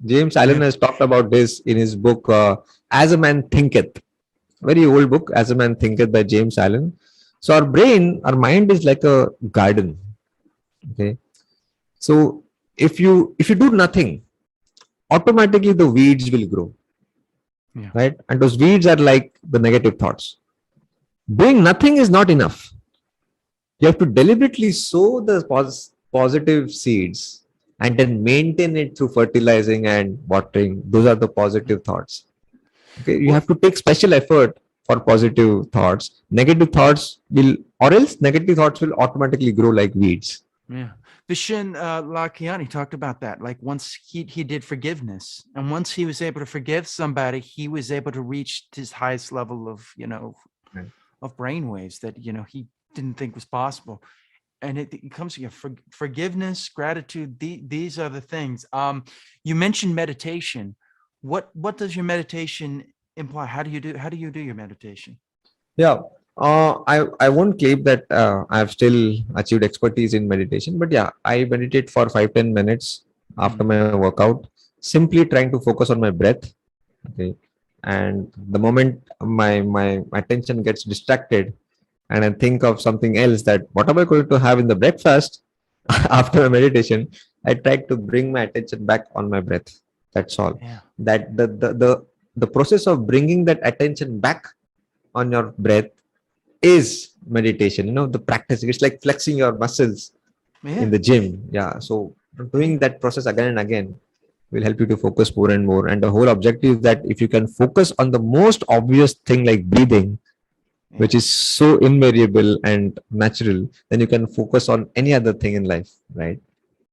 James Allen has talked about this in his book, As a Man Thinketh. Very old book, As a Man Thinketh by James Allen. So our brain, our mind is like a garden. Okay. So if you do nothing, automatically the weeds will grow. Yeah. Right? And those weeds are like the negative thoughts. Doing nothing is not enough. You have to deliberately sow the positive seeds and then maintain it through fertilizing and watering. Those are the positive thoughts. Okay, you Well, have to take special effort for positive thoughts. Negative thoughts will, or else negative thoughts will automatically grow like weeds. yeah. Vishen Lakiani talked about that. Like once he did forgiveness, and once he was able to forgive somebody, he was able to reach his highest level of, Right. of brainwaves that, he didn't think was possible. And it comes to forgiveness, gratitude. These are the things. You mentioned meditation. What does your meditation imply? How do you do your meditation? Yeah. I won't claim that I've still achieved expertise in meditation, but yeah, I meditate for 5-10 minutes after my workout, simply trying to focus on my breath. Okay. And the moment my attention gets distracted and I think of something else, that what am I going to have in the breakfast after my meditation, I try to bring my attention back on my breath. That's all. Yeah. That the process of bringing that attention back on your breath is meditation. The practice, it's like flexing your muscles Yeah. in the gym. Yeah. So doing that process again and again will help you to focus more and more. And the whole objective is that if you can focus on the most obvious thing like breathing, which is so invariable and natural, then you can focus on any other thing in life, right?